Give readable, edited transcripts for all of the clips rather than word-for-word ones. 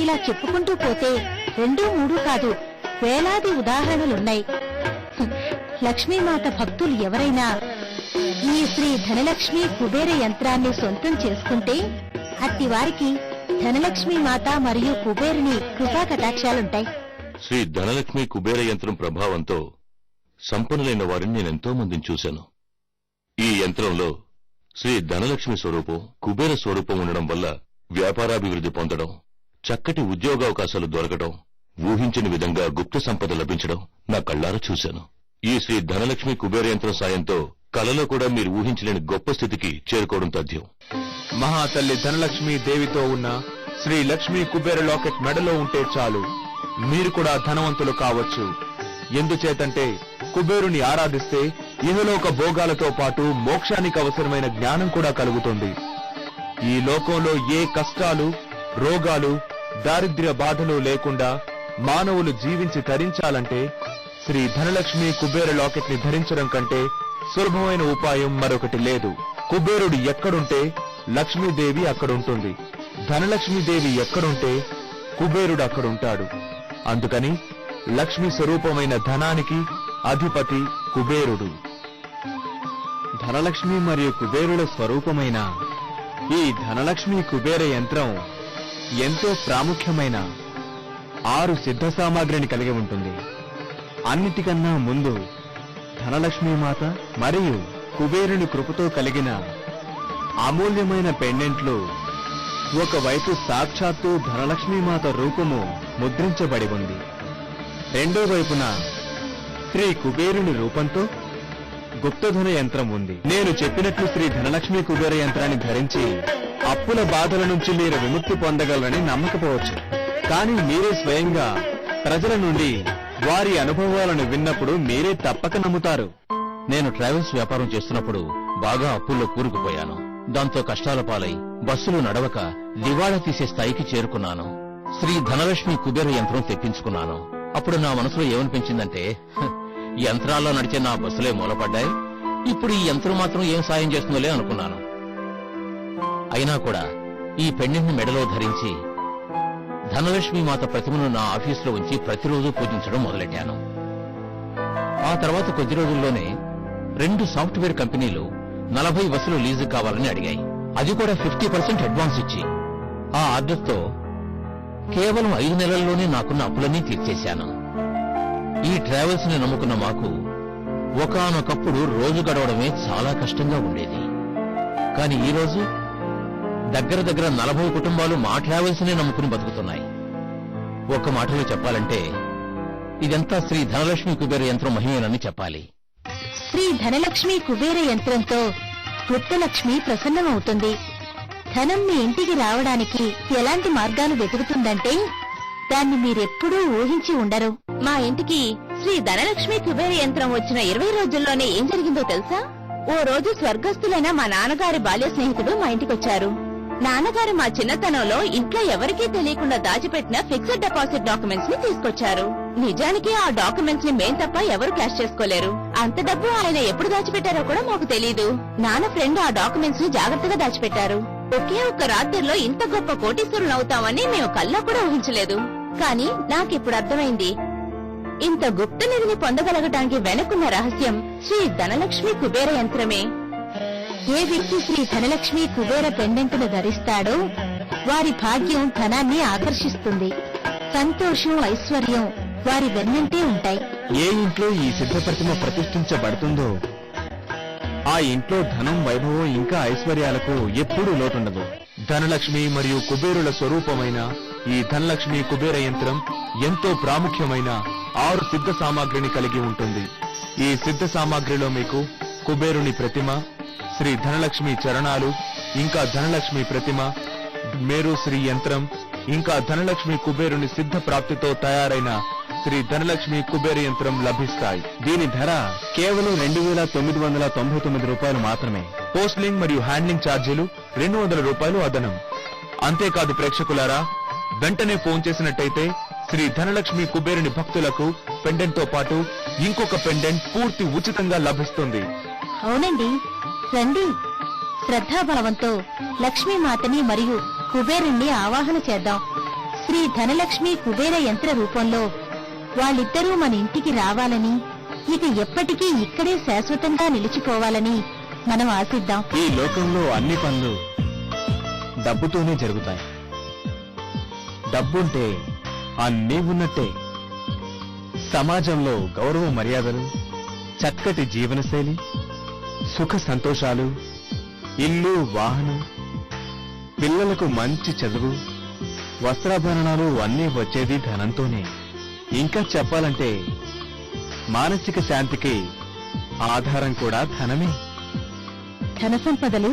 ఇలా చెప్పుకుంటూ పోతే 2, 3 కాదు, వేలాది ఉదాహరణలున్నాయి. లక్ష్మీమాత భక్తులు ఎవరైనా ఈ శ్రీ ధనలక్ష్మి కుబేర యంత్రాన్ని సొంతం చేసుకుంటే అట్టివారికి ధనలక్ష్మీ మాత మరియు కుబేరుని కృపా కటాక్షాలుంటాయి. శ్రీ ధనలక్ష్మి కుబేర యంత్రం ప్రభావంతో సంపన్నులైన వారిని నేనెంతో మందిని చూశాను. ఈ యంత్రంలో శ్రీ ధనలక్ష్మి స్వరూపం, కుబేర స్వరూపం ఉండడం వల్ల వ్యాపారాభివృద్ధి పొందడం, చక్కటి ఉద్యోగావకాశాలు దొరకడం, ఊహించని విధంగా గుప్త సంపద లభించడం నా కళ్లారా చూశాను. ఈ శ్రీ ధనలక్ష్మి కుబేర యంత్రం సాయంతో కలలో కూడా మీరు ఊహించలేని గొప్ప స్థితికి చేరుకోవడం తథ్యం. మహాతల్లి ధనలక్ష్మి దేవితో ఉన్న శ్రీ లక్ష్మీ కుబేర లాకెట్ మెడలో ఉంటే చాలు, మీరు కూడా ధనవంతులు కావచ్చు. ఎందుచేతంటే కుబేరుని ఆరాధిస్తే ఇహలోక భోగాలతో పాటు మోక్షానికి అవసరమైన జ్ఞానం కూడా కలుగుతుంది. ఈ లోకంలో ఏ కష్టాలు, రోగాలు, దారిద్ర్య బాధలు లేకుండా మానవులు జీవించి తరించాలంటే శ్రీ ధనలక్ష్మి కుబేర లాకెట్ ని ధరించడం కంటే సులభమైన ఉపాయం మరొకటి లేదు. కుబేరుడు ఎక్కడుంటే లక్ష్మీదేవి అక్కడుంటుంది, ధనలక్ష్మీదేవి ఎక్కడుంటే కుబేరుడు అక్కడుంటాడు. అందుకని లక్ష్మి స్వరూపమైన ధనానికి అధిపతి కుబేరుడు. ధనలక్ష్మి మరియు కుబేరుల స్వరూపమైన ఈ ధనలక్ష్మి కుబేర యంత్రం ఎంతో ప్రాముఖ్యమైన 6 సిద్ధ సామాగ్రిని కలిగి ఉంటుంది. అన్నిటికన్నా ముందు ధనలక్ష్మీ మాత మరియు కుబేరుని కృపతో కలిగిన అమూల్యమైన పెండెంట్లు. ఒకవైపు సాక్షాత్తు ధనలక్ష్మీమాత రూపము ముద్రించబడి ఉంది, రెండో వైపున శ్రీ కుబేరుని రూపంతో గుప్తధన యంత్రం ఉంది. నేను చెప్పినట్లు శ్రీ ధనలక్ష్మి కుబేర యంత్రాన్ని ధరించి అప్పుల బాధల నుంచి మీరు విముక్తి పొందగలరని నమ్మకపోవచ్చు. కానీ మీరే స్వయంగా ప్రజల నుండి వారి అనుభవాలను విన్నప్పుడు మీరే తప్పక నమ్ముతారు. నేను ట్రావెల్స్ వ్యాపారం చేస్తున్నప్పుడు బాగా అప్పుల్లో కూరుకుపోయాను. దాంతో కష్టాల పాలై బస్సులు నడవక దివాళా తీసే స్థాయికి చేరుకున్నాను. శ్రీ ధనలక్ష్మి కుబేర యంత్రం తెప్పించుకున్నాను. అప్పుడు నా మనసులో ఏమనిపించిందంటే, యంత్రాల్లో నడిచే నా బస్సులే మూలపడ్డాయి, ఇప్పుడు ఈ యంత్రం మాత్రం ఏం సాయం చేస్తుందోలే అనుకున్నాను. అయినా కూడా ఈ పెండెంట్ని మెడలో ధరించి ధనలక్ష్మి మాత ప్రతిమను నా ఆఫీసులో ఉంచి ప్రతిరోజు పూజించడం మొదలెట్టాను. ఆ తర్వాత కొద్ది రోజుల్లోనే 2 సాఫ్ట్వేర్ కంపెనీలు 40 బస్సులు లీజు కావాలని అడిగాయి. అది కూడా 50% అడ్వాన్స్ ఇచ్చి. ఆ ఆర్డర్తో కేవలం 5 నెలల్లోనే నాకున్న అప్పులన్నీ తీర్చేశాను. ఈ ట్రావెల్స్ ని నమ్ముకున్న మాకు ఒకానొకప్పుడు రోజు గడవడమే చాలా కష్టంగా ఉండేది. కాని ఈ రోజు దగ్గర 40 కుటుంబాలు మా ట్రావెల్స్ నే నమ్ముకుని బతుకుతున్నాయి. ఒక్క మాటలో చెప్పాలంటే ఇదంతా శ్రీ ధనలక్ష్మి కుబేర యంత్రం మహిమేనని చెప్పాలి. శ్రీ ధనలక్ష్మి కుబేర యంత్రంతో గుప్తలక్ష్మి ప్రసన్నమవుతుంది. ధనం మీ ఇంటికి రావడానికి ఎలాంటి మార్గాలు వెతుకుతుందంటే దాన్ని మీరెప్పుడూ ఊహించి ఉండరు. మా ఇంటికి శ్రీ ధనలక్ష్మి కుబేర యంత్రం వచ్చిన 20 రోజుల్లోనే ఏం జరిగిందో తెలుసా? ఓ రోజు స్వర్గస్థులైన మా నాన్నగారి బాల్య స్నేహితుడు మా ఇంటికొచ్చారు. నాన్నగారు మా చిన్నతనంలో ఇంట్లో ఎవరికీ తెలియకుండా దాచిపెట్టిన ఫిక్స్డ్ డిపాజిట్ డాక్యుమెంట్స్ ని తీసుకొచ్చారు. నిజానికి ఆ డాక్యుమెంట్స్ ని మేం తప్ప ఎవరు క్యాష్ చేసుకోలేరు. అంత డబ్బు ఆయన ఎప్పుడు దాచిపెట్టారో కూడా మాకు తెలీదు. నాన్న ఫ్రెండ్ ఆ డాక్యుమెంట్స్ ని జాగ్రత్తగా దాచిపెట్టారు. ఒకే ఒక్క రాత్రిలో ఇంత గొప్ప కోటీశ్వరులు అవుతామని మేము కల్లో కూడా ఊహించలేదు. కానీ నాకిప్పుడు అర్థమైంది, ఇంత గుప్త నిధిని పొందగలగటానికి వెనుకున్న రహస్యం శ్రీ ధనలక్ష్మి కుబేర యంత్రమే. ఏ వ్యక్తి శ్రీ ధనలక్ష్మి కుబేర పెండెంట్ను ధరిస్తాడో వారి భాగ్యం ధనాన్ని ఆకర్షిస్తుంది. సంతోషం, ఐశ్వర్యం వారి వెన్నంటే ఉంటాయి. ఏ ఇంట్లో ఈ సిద్ధ ప్రతిమ ప్రతిష్ఠించబడుతుందో ఆ ఇంట్లో ధనం, వైభవం ఇంకా ఐశ్వర్యాలకు ఎప్పుడూ లోటుండదు. ధనలక్ష్మి మరియు కుబేరుల స్వరూపమైన ఈ ధనలక్ష్మి కుబేర యంత్రం ఎంతో ప్రాముఖ్యమైన 6 సిద్ధ సామాగ్రిని కలిగి ఉంటుంది. ఈ సిద్ధ సామాగ్రిలో మీకు కుబేరుని ప్రతిమ, శ్రీ ధనలక్ష్మి చరణాలు, ఇంకా ధనలక్ష్మి ప్రతిమ, మేరు శ్రీ యంత్రం, ఇంకా ధనలక్ష్మి కుబేరుని సిద్ధ ప్రాప్తితో తయారైన శ్రీ ధనలక్ష్మి కుబేర యంత్రం లభిస్తాయి. దీని ధర కేవలం 2999 రూపాయలు మాత్రమే. పోస్టింగ్ మరియు హ్యాండ్లింగ్ ఛార్జీలు 200 రూపాయలు అదనం. అంతేకాదు ప్రేక్షకులారా, వెంటనే ఫోన్ చేసినట్టయితే శ్రీ ధనలక్ష్మి కుబేరుని భక్తులకు పెండెంట్ తో పాటు ఇంకొక పెండెంట్ పూర్తి ఉచితంగా లభిస్తుంది. అవునండి, రండి. శ్రద్ధాభావంతో లక్ష్మీమాతని మరియు కుబేరుణ్ణి ఆవాహన చేద్దాం. శ్రీ ధనలక్ష్మి కుబేర యంత్ర రూపంలో వాళ్ళిద్దరూ మన ఇంటికి రావాలని, ఇక ఎప్పటికీ ఇక్కడే శాశ్వతంగా నిలిచిపోవాలని మనం ఆశిద్దాం. ఈ లోకంలో అన్ని పనులు డబ్బుతోనే జరుగుతాయి. డబ్బుంటే అన్నీ ఉన్నట్టే. సమాజంలో గౌరవ మర్యాదలు, చక్కటి జీవనశైలి, సుఖ సంతోషాలు, ఇల్లు, వాహనం, పిల్లలకు మంచి చదువు, వస్త్రాభరణాలు అన్నీ వచ్చేది ధనంతోనే. ఇంకా చెప్పాలంటే మానసిక శాంతికి ఆధారం కూడా ధనమే. ధన సంపదలు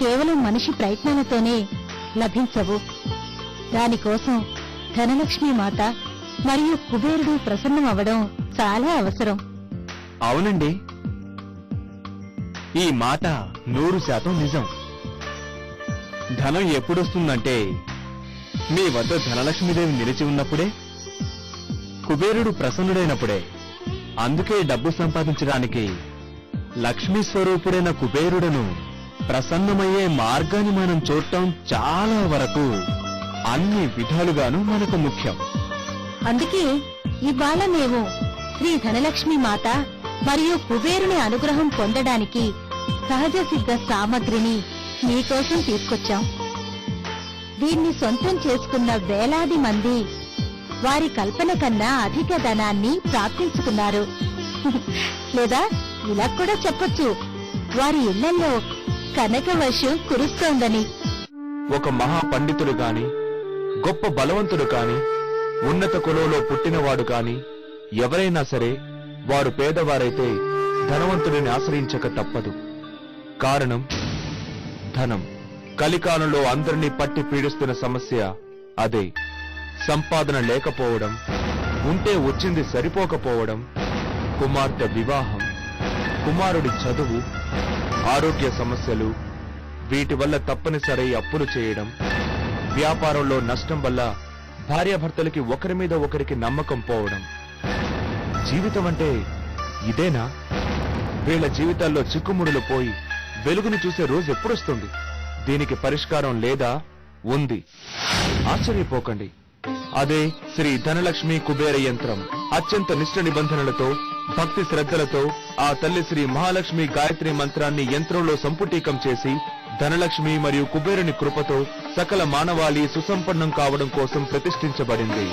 కేవలం మనిషి ప్రయత్నాలతోనే లభించవు. దానికోసం ధనలక్ష్మి మాత మరియు కుబేరుడు ప్రసన్నం అవ్వడం చాలా అవసరం. అవునండి, ఈ మాట 100% నిజం. ధనం ఎప్పుడొస్తుందంటే మీ వద్ద ధనలక్ష్మీదేవి నిలిచి ఉన్నప్పుడే, కుబేరుడు ప్రసన్నుడైనప్పుడే. అందుకే డబ్బు సంపాదించడానికి లక్ష్మీ స్వరూపుడైన కుబేరుడును ప్రసన్నమయ్యే మార్గాన్ని మనం చూడటం చాలా వరకు అన్ని విధాలుగాను మనకు ముఖ్యం. అందుకే ఇవాళ మేము శ్రీ ధనలక్ష్మి మాత మరియు కుబేరుని అనుగ్రహం పొందడానికి సహజ సిద్ధ సామగ్రిని మీకోసం తీసుకొచ్చాం. దీన్ని సొంతం చేసుకున్న వేలాది మంది వారి కల్పన కన్నా అధిక ధనాన్ని ప్రాప్తించుకున్నారు. లేదా ఇలా కూడా చెప్పొచ్చు, వారి ఇళ్లలో కనక వర్షం కురుస్తోందని. ఒక మహా పండితుడు కాని, గొప్ప బలవంతుడు కాని, ఉన్నత కులంలో పుట్టినవాడు కాని ఎవరైనా సరే వారు పేదవారైతే ధనవంతుడిని ఆశ్రయించక తప్పదు. కారణం ధనం. కలికాలంలో అందరినీ పట్టి పీడిస్తున్న సమస్య అదే. సంపాదన లేకపోవడం, ఉంటే వచ్చింది సరిపోకపోవడం, కుమార్తె వివాహం, కుమారుడి చదువు, ఆరోగ్య సమస్యలు, వీటి వల్ల తప్పనిసరి అప్పులు చేయడం, వ్యాపారంలో నష్టం వల్ల భార్యాభర్తలకి ఒకరి మీద ఒకరికి నమ్మకం పోవడం. జీవితం అంటే ఇదేనా? వీళ్ల జీవితాల్లో చిక్కుముడులు పోయి వెలుగును చూసే రోజు ఎప్పుడొస్తుంది? దీనికి పరిష్కారం లేదా? ఉంది. ఆశ్చర్యపోకండి. అదే శ్రీ ధనలక్ష్మి కుబేర యంత్రం. అత్యంత నిష్ఠ నిబంధనలతో, భక్తి శ్రద్ధలతో ఆ తల్లి శ్రీ మహాలక్ష్మి గాయత్రి మంత్రాన్ని యంత్రంలో సంపుటీకం చేసి ధనలక్ష్మి మరియు కుబేరుని కృపతో సకల మానవాళి సుసంపన్నం కావడం కోసం ప్రతిష్ఠించబడింది.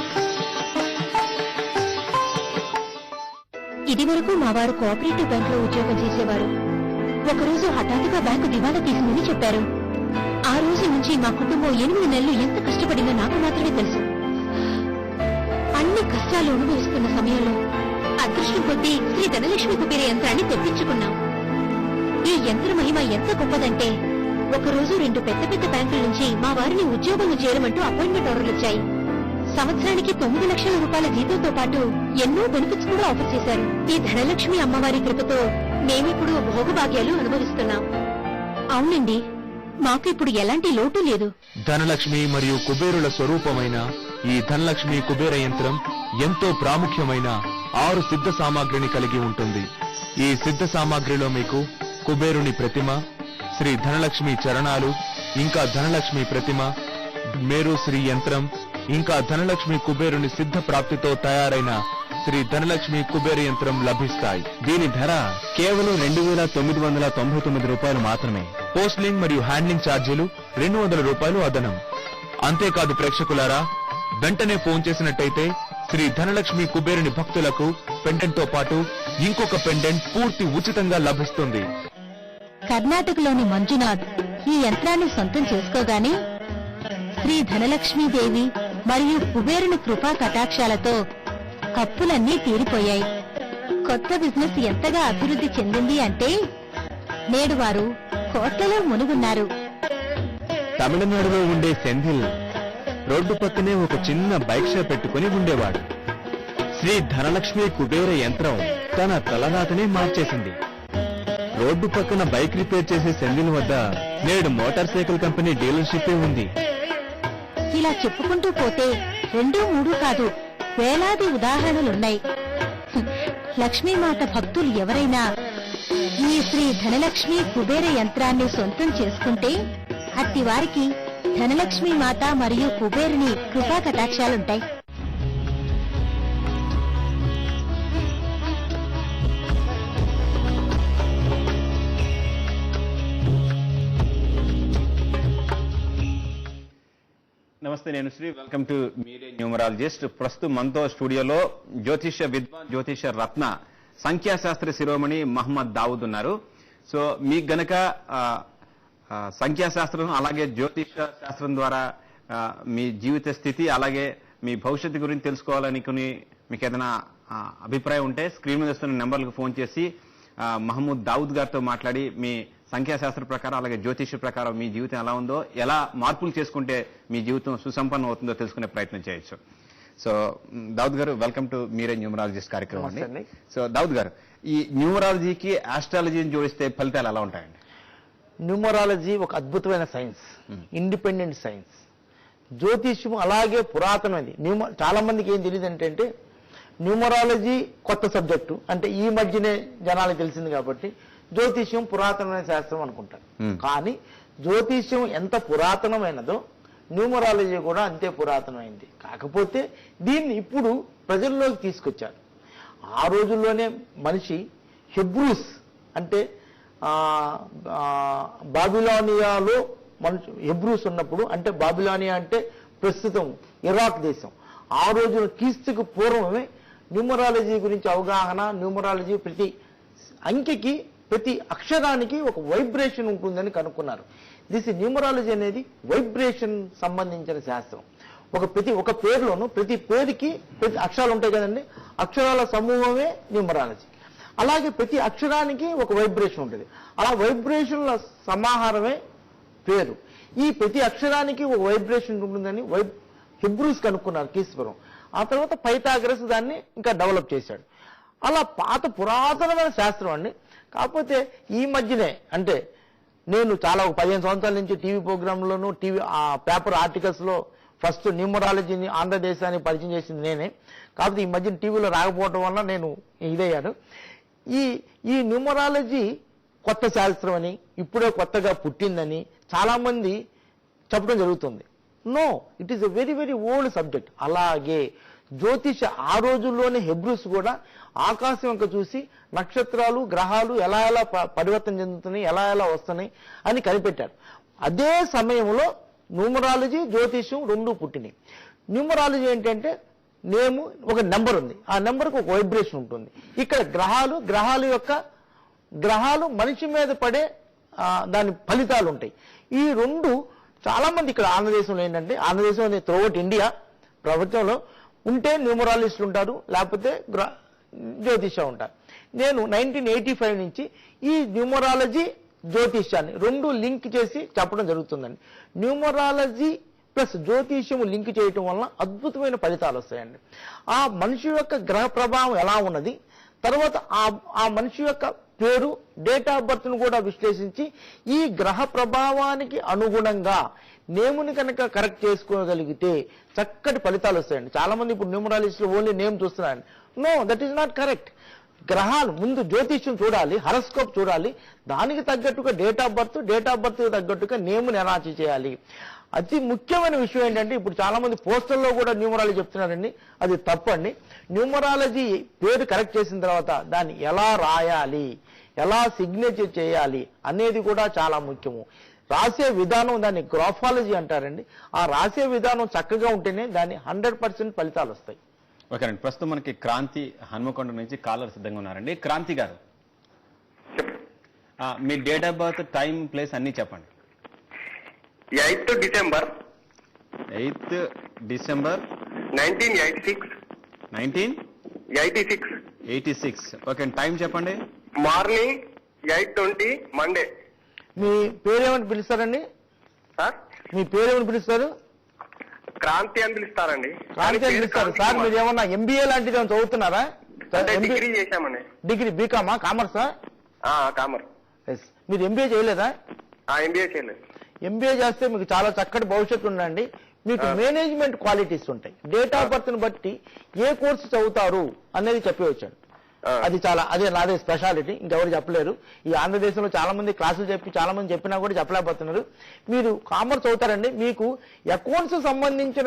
ఇదివరకు మా వారు కోఆపరేటివ్ బ్యాంకులో ఉద్యోగం చేసేవారు. ఒకరోజు హఠాత్తుగా బ్యాంకు దివాలా తీసిందని చెప్పారు. ఆ రోజు నుంచి మా కుటుంబం 8 నెలలు ఎంత కష్టపడిందో నాకు మాత్రమే తెలుసు. అన్ని కష్టాలు అనుభవిస్తున్న సమయంలో అదృష్టం కొద్దీ శ్రీ ధనలక్ష్మి కుబేర యంత్రాన్ని తెప్పించుకున్నాం. ఈ యంత్ర మహిమ ఎంత గొప్పదంటే, ఒకరోజు 2 పెద్ద పెద్ద బ్యాంకుల నుంచి మా వారిని ఉద్యోగంలో చేరమంటూ అపాయింట్మెంట్ ఆర్డర్లు వచ్చాయి. సంవత్సరానికి 9 లక్షల రూపాయల జీతంతో పాటు ఎన్నో బెనిఫిట్స్ కూడా ఆఫర్ చేశారు. ఈ ధనలక్ష్మి అమ్మవారి కృపతో మేమిప్పుడు భోగభాగ్యాలు అనుభవిస్తున్నాం. అవునండి, మాకు ఇప్పుడు ఎలాంటి లోటు లేదు. ధనలక్ష్మి మరియు కుబేరుల స్వరూపమైన ఈ ధనలక్ష్మి కుబేర యంత్రం ఎంతో ప్రాముఖ్యమైన 6 సిద్ధ సామాగ్రిని కలిగి ఉంటుంది. ఈ సిద్ధ సామాగ్రిలో మీకు కుబేరుని ప్రతిమ, శ్రీ ధనలక్ష్మి చరణాలు, ఇంకా ధనలక్ష్మి ప్రతిమ, మేరు శ్రీ యంత్రం, ఇంకా ధనలక్ష్మి కుబేరుని సిద్ధ ప్రాప్తితో తయారైన శ్రీ ధనలక్ష్మి కుబేర యంత్రం లభిస్తాయి. దీని ధర కేవలం 2,999 రూపాయలు మాత్రమే. పోస్టింగ్ మరియు హ్యాండ్లింగ్ ఛార్జీలు 200 రూపాయలు అదనం. అంతేకాదు ప్రేక్షకులారా, వెంటనే ఫోన్ చేసినట్టయితే శ్రీ ధనలక్ష్మి కుబేరుని భక్తులకు పెండెంట్ తో పాటు ఇంకొక పెండెంట్ పూర్తి ఉచితంగా లభిస్తుంది. కర్ణాటకలోని మంజునాథ్ ఈ యంత్రాన్ని సొంతం చేసుకోగానే శ్రీ ధనలక్ష్మీదేవి మరియు కుబేరుని కృపా కటాక్షాలతో అప్పులన్నీ తీరిపోయాయి. కొత్త బిజినెస్ ఎంతగా అభివృద్ధి చెందింది అంటే నేడు వారు కోట్లలో మునుగున్నారు. తమిళనాడులో ఉండే సెంధిల్ రోడ్డు పక్కనే ఒక చిన్న బైక్ షాప్ పెట్టుకుని ఉండేవాడు. శ్రీ ధనలక్ష్మి కుబేర యంత్రం తన తలరాతనే మార్చేసింది. రోడ్డు పక్కన బైక్ రిపేర్ చేసే సెంధిల్ వద్ద నేడు మోటార్ సైకిల్ కంపెనీ డీలర్షిప్ ఉంది. ఇలా చెప్పుకుంటూ పోతే 2, 3 కాదు, వేలాది ఉదాహరణలున్నాయి. లక్ష్మీమాత భక్తులు ఎవరైనా ఈ శ్రీ ధనలక్ష్మి కుబేర యంత్రాన్ని సొంతం చేసుకుంటే అట్టి వారికి ధనలక్ష్మి మాత మరియు కుబేరుని కృపా కటాక్షాలుంటాయి. నమస్తే, నేను శ్రీ. వెల్కమ్ టు మీరే న్యూమరాలజిస్ట్. ప్రస్తుతం మనతో స్టూడియోలో జ్యోతిష విద్వాన్, జ్యోతిష రత్న, సంఖ్యాశాస్త్ర శిరోమణి మహమ్మద్ దావుద్ ఉన్నారు. సో మీకు గనక సంఖ్యాశాస్త్రం అలాగే జ్యోతిష శాస్త్రం ద్వారా మీ జీవిత స్థితి అలాగే మీ భవిష్యత్తు గురించి తెలుసుకోవాలనుకుని మీకు ఏదైనా అభిప్రాయం ఉంటే స్క్రీన్ మీద వస్తున్న నెంబర్లకు ఫోన్ చేసి మహమ్మద్ దావుద్ గారితో మాట్లాడి మీ సంఖ్యాశాస్త్ర ప్రకారం అలాగే జ్యోతిష ప్రకారం మీ జీవితం ఎలా ఉందో, ఎలా మార్పులు చేసుకుంటే మీ జీవితం సుసంపన్నం అవుతుందో తెలుసుకునే ప్రయత్నం చేయొచ్చు. సో దావుద్ గారు, వెల్కమ్ టు మీరే న్యూమరాలజిస్ట్ కార్యక్రమం అండి. సో దావుద్ గారు, ఈ న్యూమరాలజీకి ఆస్ట్రాలజీని జోడిస్తే ఫలితాలు ఎలా ఉంటాయండి? న్యూమరాలజీ ఒక అద్భుతమైన సైన్స్, ఇండిపెండెంట్ సైన్స్. జ్యోతిష్యం అలాగే పురాతనమైంది. చాలా మందికి ఏం తెలియదు అంటే న్యూమరాలజీ కొత్త సబ్జెక్టు, అంటే ఈ మధ్యనే జనాలకు తెలిసింది కాబట్టి జ్యోతిష్యం పురాతనమైన శాస్త్రం అనుకుంటారు. కానీ జ్యోతిష్యం ఎంత పురాతనమైనదో న్యూమరాలజీ కూడా అంతే పురాతనమైంది. కాకపోతే దీన్ని ఇప్పుడు ప్రజల్లోకి తీసుకొచ్చారు. ఆ రోజుల్లోనే మనిషి హెబ్రూస్ అంటే బాబిలోనియాలో మనిషి హెబ్రూస్ ఉన్నప్పుడు, అంటే బాబిలోనియా అంటే ప్రస్తుతం ఇరాక్ దేశం, ఆ రోజున క్రీస్తుకు పూర్వమే న్యూమరాలజీ గురించి అవగాహన, న్యూమరాలజీ ప్రతి అంకెకి ప్రతి అక్షరానికి ఒక వైబ్రేషన్ ఉంటుందని కనుక్కున్నారు. దిస్ న్యూమరాలజీ అనేది వైబ్రేషన్ సంబంధించిన శాస్త్రం. ఒక పేరులోను ప్రతి పేరుకి ప్రతి అక్షరాలు ఉంటాయి కదండి, అక్షరాల సమూహమే న్యూమరాలజీ. అలాగే ప్రతి అక్షరానికి ఒక వైబ్రేషన్ ఉంటుంది. అలా వైబ్రేషన్ల సమాహారమే పేరు. ఈ ప్రతి అక్షరానికి ఒక వైబ్రేషన్ ఉంటుందని హెబ్రూస్ కనుక్కున్నారు క్రీస్తుపూర్వం. ఆ తర్వాత పైథాగరస్ దాన్ని ఇంకా డెవలప్ చేశాడు. అలా పురాతనమైన శాస్త్రం అండి. కాకపోతే ఈ మధ్యనే, అంటే నేను చాలా 15 సంవత్సరాల నుంచి టీవీ ప్రోగ్రాంలోను పేపర్ ఆర్టికల్స్లో ఫస్ట్ న్యూమరాలజీని ఆంధ్రదేశానికి పరిచయం చేసింది నేనే. కాకపోతే ఈ మధ్యన టీవీలో రాకపోవడం వల్ల నేను ఇదయ్యాను. ఈ న్యూమరాలజీ కొత్త శాస్త్రం అని, ఇప్పుడే కొత్తగా పుట్టిందని చాలామంది చెప్పడం జరుగుతుంది. No, it is a very very old subject. అలాగే జ్యోతిష ఆ రోజుల్లోనే హెబ్రూస్ కూడా ఆకాశం వంక చూసి నక్షత్రాలు, గ్రహాలు ఎలా పరివర్తన చెందుతున్నాయి, ఎలా వస్తున్నాయి అని కనిపెట్టారు. అదే సమయంలో న్యూమరాలజీ, జ్యోతిషం రెండు పుట్టినాయి. న్యూమరాలజీ ఏంటంటే ఒక నెంబర్ ఉంది, ఆ నెంబర్కి ఒక వైబ్రేషన్ ఉంటుంది. ఇక్కడ గ్రహాలు మనిషి మీద పడే దాని ఫలితాలు ఉంటాయి. ఈ రెండు చాలా మంది ఇక్కడ ఆంధ్రదేశంలో ఏంటంటే, ఆంధ్రదేశం అనే త్రూఅవుట్ ఇండియా ప్రపంచంలో ఉంటే న్యూమరాలజిస్టులు ఉంటారు, లేకపోతే జ్యోతిష ఉంటారు. నేను 1985 నుంచి ఈ న్యూమరాలజీ, జ్యోతిష్యాన్ని రెండు లింక్ చేసి చెప్పడం జరుగుతుందండి. న్యూమరాలజీ ప్లస్ జ్యోతిష్యము లింక్ చేయటం వలన అద్భుతమైన ఫలితాలు వస్తాయండి. ఆ మనిషి యొక్క గ్రహ ప్రభావం ఎలా ఉన్నది, తర్వాత ఆ మనిషి యొక్క పేరు, డేట్ ఆఫ్ బర్త్ ను కూడా విశ్లేషించి ఈ గ్రహ ప్రభావానికి అనుగుణంగా నేముని కనుక కరెక్ట్ చేసుకోగలిగితే చక్కటి ఫలితాలు వస్తాయండి. చాలా మంది ఇప్పుడు న్యూమరాలజిస్టులు ఓన్లీ నేమ్ చూస్తున్నారండి. No, that is not correct. గ్రహాలు ముందు జ్యోతిష్యం చూడాలి, హరస్కోప్ చూడాలి, దానికి తగ్గట్టుగా డేట్ ఆఫ్ బర్త్ తగ్గట్టుగా నేముని ఎనాచి చేయాలి. అతి ముఖ్యమైన విషయం ఏంటంటే, ఇప్పుడు చాలా మంది పోస్టర్లో కూడా న్యూమరాలజీ చెప్తున్నారండి, అది తప్పండి. న్యూమరాలజీ పేరు కరెక్ట్ చేసిన తర్వాత దాన్ని ఎలా రాయాలి, ఎలా సిగ్నేచర్ చేయాలి అనేది కూడా చాలా ముఖ్యము. రాసే విధానం, దాన్ని గ్రాఫాలజీ అంటారండి. ఆ రాసే విధానం చక్కగా ఉంటేనే దాన్ని 100% ఫలితాలు వస్తాయి. ఓకేనండి. ప్రస్తుతం మనకి క్రాంతి హనుమకొండ నుంచి కాలర్ సిద్ధంగా ఉన్నారండి. క్రాంతి గారు, మీ date of birth, time, place అన్ని చెప్పండి. 8th December 1986. 1986 ఓకే, టైం చెప్పండి. Morning 8:20 Monday. మీ పేరేమని పిలుస్తారండి? సార్, మీ పేరేమని పిలుస్తారు? క్రాంతి అని పిలుస్తారండి. క్రాంతి అని పిలుస్తారు. సార్, మీరు ఏమన్నా ఎంబీఏ లాంటిది ఏమైనా చదువుతున్నారా? డిగ్రీ చేశామండి. డిగ్రీ బీకామా, కామర్సా? కామర్స్. మీరు ఎంబీఏ చేయలేదా? ఎంబీఏ చేయలేదు. ఎంబీఏ చేస్తే మీకు చాలా చక్కటి భవిష్యత్తు ఉండండి. మీకు మేనేజ్మెంట్ క్వాలిటీస్ ఉంటాయి. డేట్ ఆఫ్ బర్త్ ను బట్టి ఏ కోర్సు చదువుతారు అనేది చెప్పవచ్చాడు. అది చాలా అదే నాదే స్పెషాలిటీ, ఇంకెవరు చెప్పలేరు. ఈ ఆంధ్రదేశంలో చాలా మంది క్లాసులు చెప్పి చాలా మంది చెప్పినా కూడా చెప్పలేకపోతున్నారు. మీరు కామర్స్ అవుతారండి, మీకు అకౌంట్స్ సంబంధించిన